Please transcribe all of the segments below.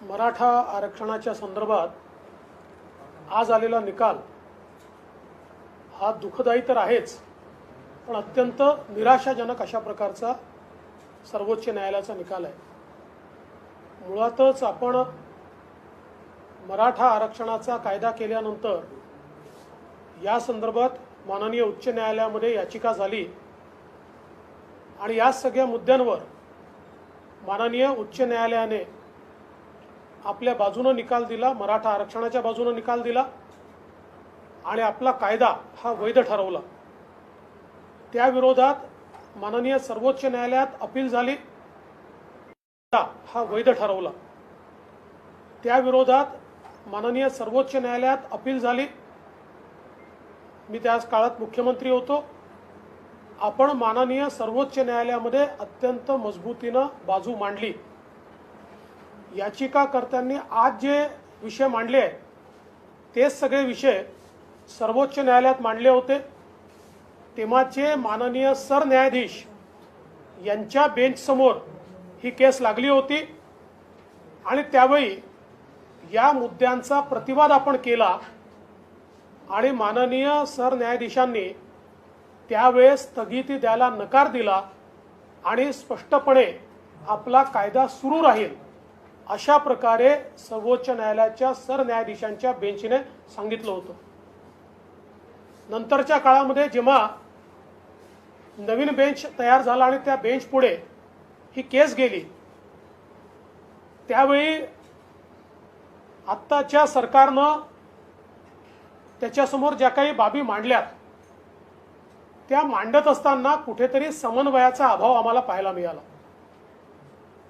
मराठा आरक्षणाच्या संदर्भात आज आलेला निकाल हा दुःखदायी तर आहेच, पण अत्यंत निराशाजनक अशा प्रकारचा सर्वोच्च न्यायालयाचा निकाल आहे। मुळातच आपण मराठा आरक्षणाचा कायदा केल्यानंतर या संदर्भात माननीय उच्च न्यायालयामध्ये याचिका झाली आणि या सगळ्या मुद्द्यांवर माननीय उच्च न्यायालयाने आपल्या बाजूने निकाल दिला, मराठा आरक्षणाच्या बाजूने निकाल दिला आणि आपला कायदा हा वैध ठरवला। त्या विरोधात माननीय सर्वोच्च न्यायालयात अपील झाली, हा वैध ठरवला। त्या विरोधात माननीय सर्वोच्च न्यायालयात अपील झाली। मी त्याच काळात मुख्यमंत्री होतो। आपण माननीय सर्वोच्च न्यायालयामध्ये अत्यंत मजबूतीने बाजू मांडली। याचिकाकर्त्यांनी आज जे विषय मांडले आहेत तेच सगळे विषय सर्वोच्च न्यायालयात मांडले होते। तेव्हाचे माननीय सरन्यायाधीश यांच्या बेंच समोर ही केस लागली होती आणि त्यावेळी या मुद्द्यांचा प्रतिवाद आपण केला आणि माननीय सरन्यायाधीशांनी त्यावेळेस स्थगिती द्यायला नकार दिला आणि स्पष्टपणे आपला कायदा सुरू राहील अशा प्रकारे सर्वोच्च न्यायालयाच्या सरन्यायाधीशांच्या बेंचने सांगितलं होतं। नंतरच्या काळामध्ये जेव्हा नवीन बेंच तयार झाला आणि त्या बेंच पुढे ही केस गेली, त्यावेळी आत्ताच्या सरकारनं त्याच्यासमोर ज्या काही बाबी मांडल्यात त्या मांडत असताना कुठेतरी समन्वयाचा अभाव आम्हाला पाहायला मिळाला।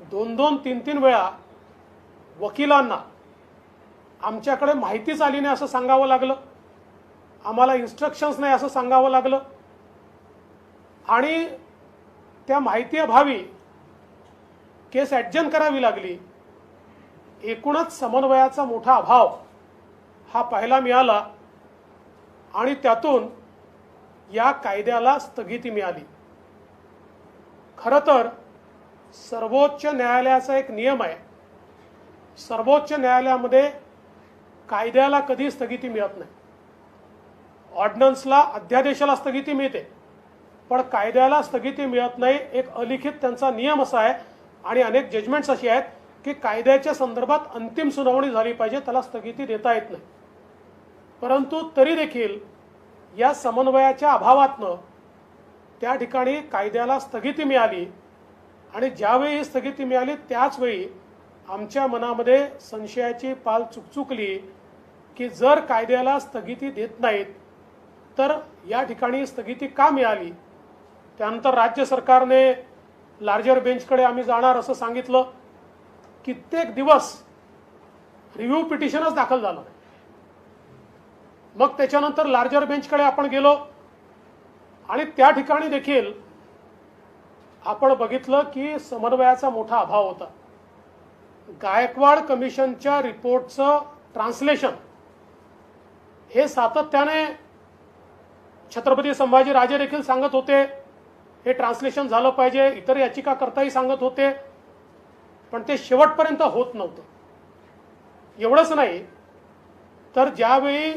2-2, 3-3 वेळा वकिलांना आमच्याकडे माहितीच आली नाही असं सांगावं लागलं, आम्हाला इन्स्ट्रक्शन्स नाही असं सांगावं लागलं आणि त्या माहितीअभावी केस ॲडजन करावी लागली। एकूणच समन्वयाचा मोठा अभाव हा पाहायला मिळाला आणि त्यातून या कायद्याला स्थगिती मिळाली। खरं तर सर्वोच्च न्यायालयाचा एक नियम आहे, सर्वोच्च न्यायालयामध्ये कायद्याला कधी स्थगिती मिळत नाही। ऑर्डिनन्सला, अध्यादेशाला स्थगिती मिळते पण कायद्याला स्थगिती मिळत नाही। एक अलिखित त्यांचा नियम असा आहे आणि अनेक जजमेंट्स अशी आहेत की कायद्याच्या संदर्भात अंतिम सुनावणी झाली पाहिजे, त्याला स्थगिती देता येत नाही। परंतु तरी देखील या समन्वयाच्या अभावातनं त्या ठिकाणी कायद्याला स्थगिती मिळाली आणि ज्यावेळी स्थगिती मिळाली त्याच वेळी आमच्या मनामध्ये संशयाची पाल चुकचुकली की जर कायद्याला स्थगिती देत नाहीत तर या ठिकाणी स्थगिती का मिळाली। त्यानंतर राज्य सरकारने लार्जर बेंचकडे आम्ही जाणार असं सांगितलं। कित्येक दिवस रिव्ह्यू पिटिशनच दाखल झालं। मग त्याच्यानंतर लार्जर बेंचकडे आपण गेलो आणि त्या ठिकाणी देखील आपण बघितलं की समन्वयाचा मोठा अभाव होता। गायकवाड कमिशनच्या रिपोर्टचं ट्रान्सलेशन हे सातत्याने छत्रपती संभाजीराजे देखील सांगत होते हे ट्रान्सलेशन झालं पाहिजे, इतर याचिकाकर्ताही सांगत होते, पण ते शेवटपर्यंत होत नव्हतं। एवढंच नाही तर ज्यावेळी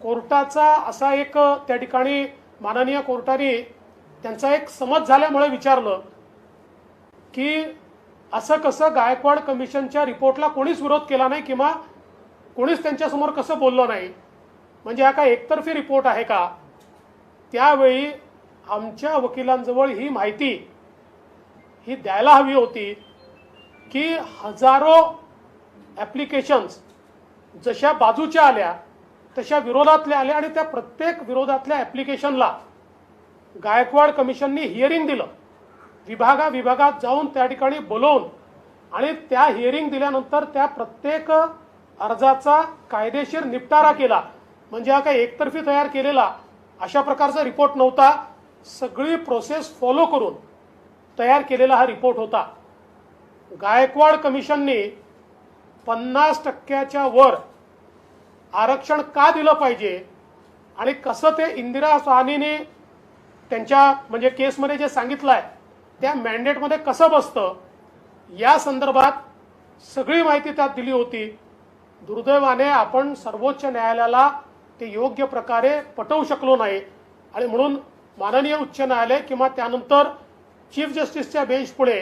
कोर्टाचा असा एक त्या ठिकाणी माननीय कोर्टाने त्यांचा एक समज झाल्यामुळे विचारलं की असं कसं गायकवाड कमिशनच्या रिपोर्टला कोणीच विरोध केला नाही किंवा कोणीच त्यांच्यासमोर कसं बोललं नाही, म्हणजे हा काय एकतर्फी रिपोर्ट आहे का। त्यावेळी आमच्या वकिलांजवळ ही माहिती ही द्यायला हवी होती की हजारो ॲप्लिकेशन्स जशा बाजूच्या आल्या तशा विरोधातल्या आल्या आणि त्या प्रत्येक विरोधातल्या ॲप्लिकेशनला गायकवाड कमिशननी हिअरिंग दिलं। विभागात जाऊन त्या ठिकाणी बोलवून आणि त्या हिअरिंग दिल्यानंतर त्या प्रत्येक अर्जाचा कायदेशीर निपटारा केला। म्हणजे हा काही एकतर्फी तयार केलेला अशा प्रकारचा रिपोर्ट नव्हता, सगळी प्रोसेस फॉलो करून तयार केलेला हा रिपोर्ट होता। गायकवाड कमिशनने 50% वर आरक्षण का दिलं पाहिजे आणि कसं ते इंदिरा साहनीने त्यांच्या म्हणजे केसमध्ये जे सांगितलं आहे त्या मॅन्डेटमध्ये कसं बसतं या संदर्भात सगळी माहिती त्यात दिली होती. दुर्दैवाने आपण सर्वोच्च न्यायालयाला ते योग्य प्रकारे पटवू शकलो नाही आणि म्हणून माननीय उच्च न्यायालय किंवा त्यानंतर चीफ जस्टिसच्या बेंच पुढे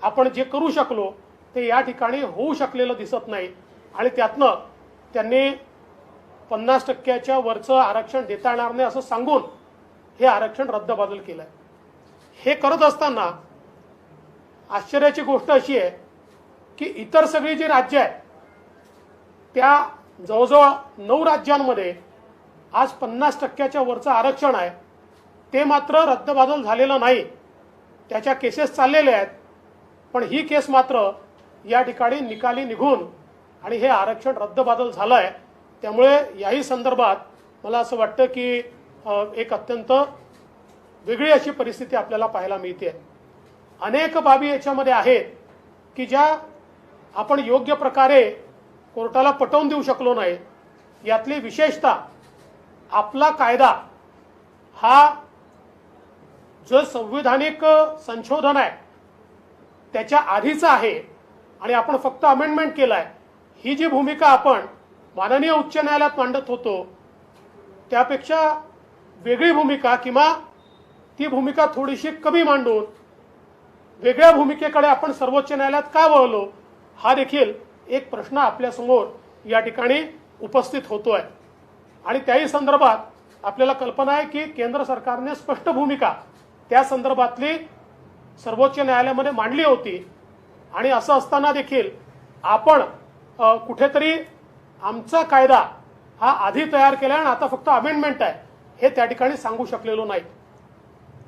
आपण जे करू शकलो ते या ठिकाणी होऊ शकलेलं दिसत नाही आणि त्यातनं त्यांनी 50% वरचं आरक्षण देता येणार नाही असं सांगून हे आरक्षण रद्दबातल केलंय. हे करत असताना आश्चर्याची गोष्ट अशी आहे की इतर सगळी जी राज्य आहेत त्या जवळजवळ 9 राज्यांमध्ये आज 50% वरचं आरक्षण आहे ते मात्र रद्दबातल झालेलं नाही. त्याच्या केसेस चाललेल्या आहेत पण ही केस मात्र या ठिकाणी निकाली निघून आणि हे आरक्षण रद्दबातल झालं आहे. त्यामुळे याही संदर्भात मला असं वाटतं की एक अत्यंत वेगळी अशी परिस्थिती आपल्याला पाहायला मिळते. अनेक बाबी याच्यामध्ये आहेत की ज्या आपण योग्य प्रकारे कोर्टाला पटवून देऊ शकलो नाही. यातली विशेषतः आपला कायदा हा जो संविधानिक संशोधन आहे त्याच्या आधीचा आहे आणि आपण फक्त अमेंडमेंट केलाय. ही जी भूमिका आपण माननीय उच्च न्यायालयात मांडत होतो त्यापेक्षा वेगळी भूमिका किंवा ती भूमिका थोडीशी कमी मांडून वेगळ्या भूमिकेकडे आपण सर्वोच्च न्यायालयात का वळलो हा देखील एक प्रश्न आपल्यासमोर या ठिकाणी उपस्थित होतोय. आणि त्याही संदर्भात आपल्याला कल्पना आहे की केंद्र सरकारने स्पष्ट भूमिका त्या संदर्भातली सर्वोच्च न्यायालयामध्ये मांडली होती आणि असं असताना देखील आपण कुठेतरी आमचा कायदा हा आधी तयार केला आणि आता फक्त अमेंडमेंट आहे हे त्या ठिकाणी सांगू शकलेलो नाही.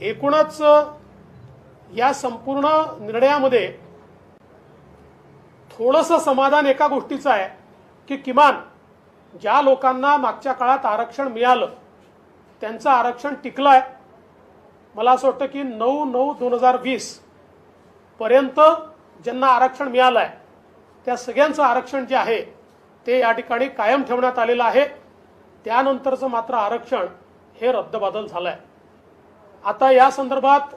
एकूणच या संपूर्ण निर्णयामध्ये थोडंसं समाधान एका गोष्टीचं आहे की किमान ज्या लोकांना मागच्या काळात आरक्षण मिळालं त्यांचं आरक्षण टिकलंय. मला असं वाटतं की 9/9/2020 पर्यंत ज्यांना आरक्षण मिळालंय त्या सगळ्यांचं आरक्षण जे आहे ते या ठिकाणी कायम ठेवण्यात आलेलं आहे. त्यानंतरचं मात्र आरक्षण हे रद्दबातल झालंय. आता या संदर्भात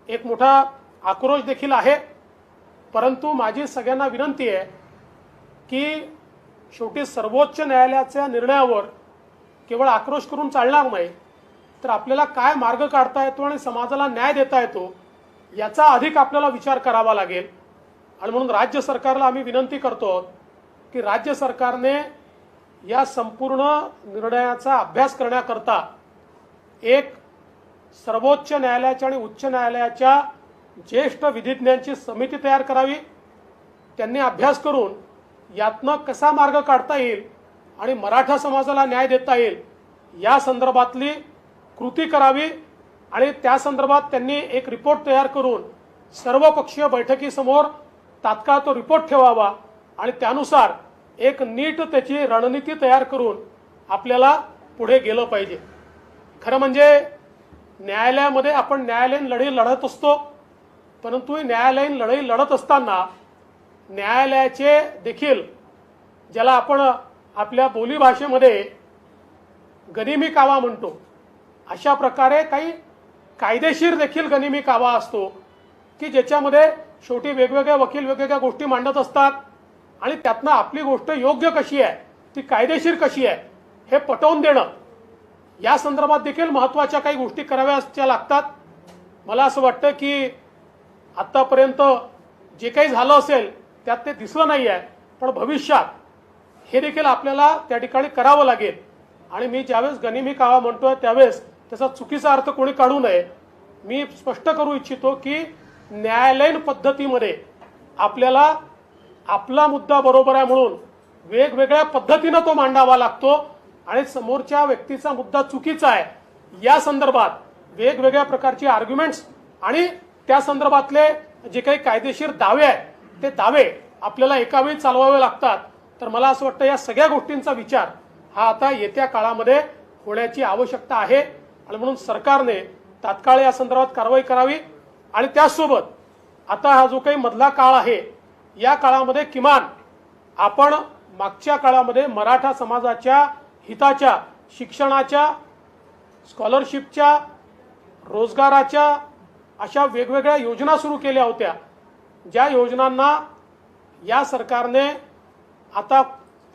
एक मोठा आक्रोश देखील आहे परंतु माझी सगळ्यांना विनंती आहे की शेवटी सर्वोच्च न्यायालयाच्या निर्णयावर केवळ आक्रोश करून चालणार नाही तर आपल्याला काय मार्ग काढता येतो आणि समाजाला न्याय देता येतो याचा अधिक आपल्याला विचार करावा लागेल. आणि म्हणून राज्य सरकारला आम्ही विनंती करतो की राज्य सरकारने या संपूर्ण निर्णयाचा अभ्यास करण्याकरता एक सर्वोच्च न्यायालयाच्या आणि उच्च न्यायालयाच्या ज्येष्ठ विधिज्ञांची समिती तयार करावी. त्यांनी अभ्यास करून यातनं कसा मार्ग काढता येईल आणि मराठा समाजाला न्याय देता येईल या संदर्भातली कृती करावी आणि त्या संदर्भात त्यांनी एक रिपोर्ट तयार करून सर्वपक्षीय बैठकीसमोर तात्काळ तो रिपोर्ट ठेवावा आणि त्यानुसार एक नीट त्याची रणनीती तयार करून आपल्याला पुढे गेलं पाहिजे. खरं म्हणजे न्यायालयामध्ये आपण न्यायालयीन लढाई लढत असतो परंतु न्यायालयीन लढाई लढत असताना न्यायालयाचे देखील ज्याला आपण आपल्या बोलीभाषेमध्ये गनिमी कावा म्हणतो अशा प्रकारे काही कायदेशीर देखील गनिमी कावा असतो की ज्याच्यामध्ये शेवटी वेगवेगळे वकील वेगवेगळ्या गोष्टी मांडत असतात आणि त्यातनं आपली गोष्ट योग्य कशी आहे ती कायदेशीर कशी आहे हे पटवून देणं या संदर्भात देखील महत्त्वाच्या काही गोष्टी कराव्याच्या लागतात. मला असं वाटतं की आत्तापर्यंत जे काही झालं असेल त्यात ते दिसलं नाही आहे पण भविष्यात हे देखील आपल्याला त्या ठिकाणी करावं लागेल. आणि मी ज्यावेळेस गनिमी कावा म्हणतोय त्यावेळेस त्याचा चुकीचा अर्थ कोणी काढू नये. मी स्पष्ट करू इच्छितो की न्यायालयीन पद्धतीमध्ये आपल्याला आपला मुद्दा बरोबर आहे म्हणून वेगवेगळ्या पद्धतीनं तो मांडावा लागतो आणि समोरच्या व्यक्तीचा मुद्दा चुकीचा आहे या संदर्भात वेगवेगळ्या प्रकारची आर्ग्युमेंट्स आणि त्या संदर्भातले जे काही कायदेशीर दावे आहेत ते दावे आपल्याला एकावेळी चालवावे लागतात. तर मला असं वाटतं या सगळ्या गोष्टींचा विचार हा आता येत्या काळामध्ये होण्याची आवश्यकता आहे आणि म्हणून सरकारने तात्काळ या संदर्भात कारवाई करावी. आणि त्याचसोबत आता हा जो काही मधला काळ आहे या काळामध्ये किमान आपण मागच्या काळामध्ये मराठा समाजाच्या हिताच्या शिक्षणाच्या स्कॉलरशिपच्या रोजगाराच्या अशा वेगवेगळ्या योजना सुरू केल्या होत्या, ज्या योजनांना या सरकारने आता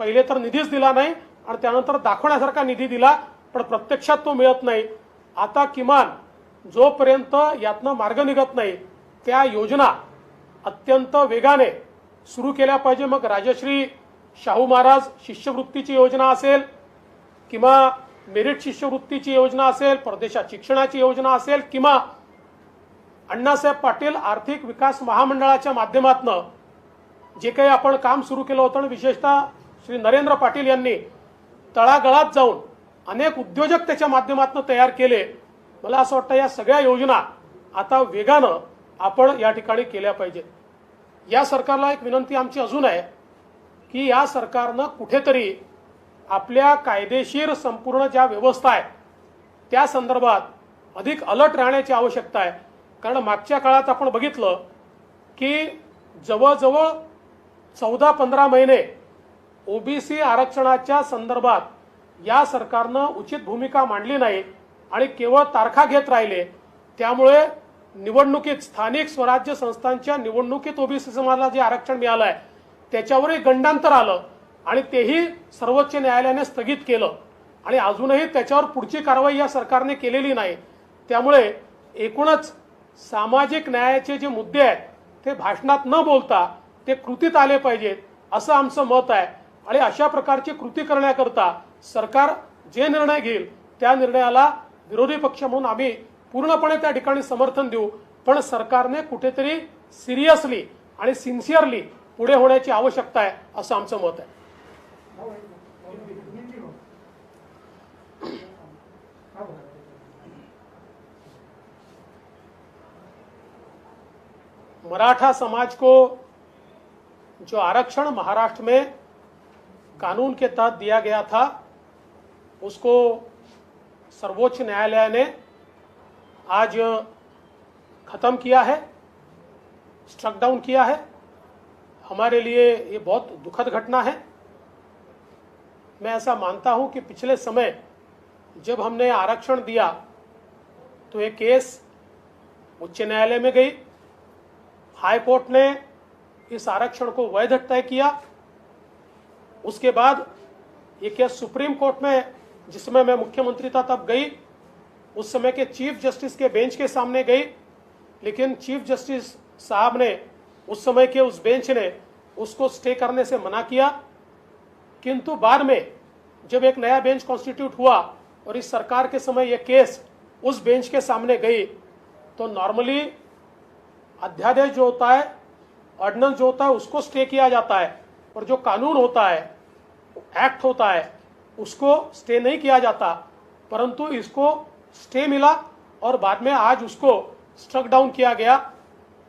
पहिले तर निधीच दिला नाही आणि त्यानंतर दाखवण्यासारखा निधी दिला, पण प्रत्यक्षात तो मिळत नाही. आता किमान जोपर्यंत यातनं मार्ग निघत नाही त्या योजना अत्यंत वेगाने सुरू केल्या पाहिजे. मग राजश्री शाहू महाराज शिष्यवृत्तीची योजना असेल किंवा मेरिट शिष्यवृत्तीची योजना असेल, परदेशात शिक्षणाची योजना असेल किंवा अण्णासाहेब पाटील आर्थिक विकास महामंडळाच्या माध्यमातून जे काही आपण काम सुरू केलं होतं आणि विशेषतः श्री नरेंद्र पाटील यांनी तळागाळात जाऊन अनेक उद्योजक त्याच्या माध्यमातून तयार केले. मला असं वाटतं या सगळ्या योजना आता वेगानं आपण या ठिकाणी केल्या पाहिजेत. या सरकारला एक विनंती आमची अजून आहे की या सरकारनं कुठेतरी आपल्या कायदेशीर संपूर्ण ज्या व्यवस्था आहेत त्या संदर्भात अधिक अलर्ट राहण्याची आवश्यकता आहे. कारण मागच्या काळात आपण बघितलं की जवळजवळ 14-15 महिने ओबीसी आरक्षणाच्या संदर्भात या सरकारनं उचित भूमिका मांडली नाही आणि केवळ तारखा घेत राहिले. त्यामुळे निवडणुकीत स्थानिक स्वराज्य संस्थांच्या निवडणुकीत ओबीसी समाजाला जे आरक्षण मिळालं आहे त्याच्यावरही गंडांतर आलं आणि तेही सर्वोच्च न्यायालयाने स्थगित केलं आणि अजूनही त्याच्यावर पुढची कारवाई या सरकारने केलेली नाही. त्यामुळे एकूणच सामाजिक न्यायाचे जे मुद्दे आहेत ते भाषणात न बोलता ते कृतीत आले पाहिजेत असं आमचं मत आहे. आणि अशा प्रकारची कृती करण्याकरता सरकार जे निर्णय घेईल त्या निर्णयाला विरोधी पक्ष म्हणून आम्ही पूर्णपणे त्या ठिकाणी समर्थन देऊ. पण सरकारने कुठेतरी सिरियसली आणि सिन्सिअरली पुढे होण्याची आवश्यकता आहे असं आमचं मत आहे. मराठा समाज को जो आरक्षण महाराष्ट्र में कानून के तहत दिया गया था उसको सर्वोच्च न्यायालय ने आज खत्म किया है, स्ट्रक डाउन किया है. हमारे लिए ये बहुत दुखद घटना है. मैं ऐसा मानता हूं कि पिछले समय जब हमने आरक्षण दिया तो ये केस उच्च न्यायालय में गई, हाई कोर्ट ने इस आरक्षण को वैध तय किया. उसके बाद ये केस सुप्रीम कोर्ट में, जिसमें मैं मुख्यमंत्री था तब गई, उस समय के चीफ जस्टिस के बेंच के सामने गई. लेकिन चीफ जस्टिस साहब ने, उस समय के उस बेंच ने उसको स्टे करने से मना किया. किंतु बाद में जब एक नया बेंच कॉन्स्टिट्यूट हुआ और इस सरकार के समय यह केस उस बेंच के सामने गई तो नॉर्मली अध्यादेश जो होता है, ऑर्डिनेंस जो होता है, उसको स्टे किया जाता है. और जो कानून होता है, एक्ट होता है, उसको स्टे नहीं किया जाता. परंतु इसको स्टे मिला और बाद में आज उसको स्ट्रक डाउन किया गया.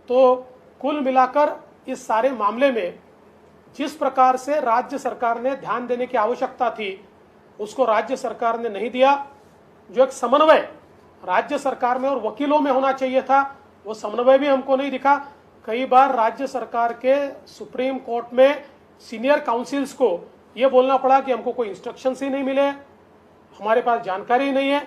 तो कुल मिलाकर इस सारे मामले में जिस प्रकार से राज्य सरकार ने ध्यान देने की आवश्यकता थी उसको राज्य सरकार ने नहीं दिया. जो एक समन्वय राज्य सरकार में और वकीलों में होना चाहिए था वो समन्वय भी हमको नहीं दिखा. कई बार राज्य सरकार के सुप्रीम कोर्ट में सीनियर काउंसिल्स को ये बोलना पड़ा कि हमको कोई इंस्ट्रक्शंस ही नहीं मिले, हमारे पास जानकारी नहीं है.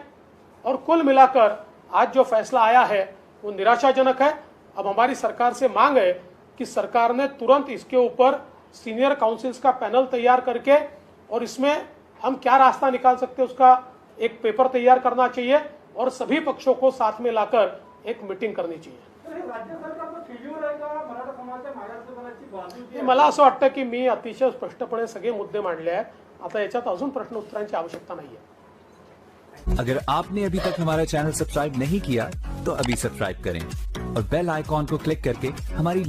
और कुल मिलाकर आज जो फैसला आया है वो निराशाजनक है. अब हमारी सरकार से मांग है कि सरकार ने तुरंत इसके ऊपर सीनियर काउंसिल्स का पैनल तैयार करके और इसमें हम क्या रास्ता निकाल सकते हैं उसका एक पेपर तैयार करना चाहिए और सभी पक्षों को साथ में लाकर एक मीटिंग करनी चाहिए. मला असं वाटतं की मी अतिशय स्पष्टपणे सगळे मुद्दे मांडले आहेत. आता याच्यात अजून प्रश्न उत्तरांची आवश्यकता नाहीये. अगर आपने अभी तक हमारा चैनल सब्सक्राइब नहीं किया तो अभी सब्सक्राइब करें और बेल आइकॉन को क्लिक करके हमारी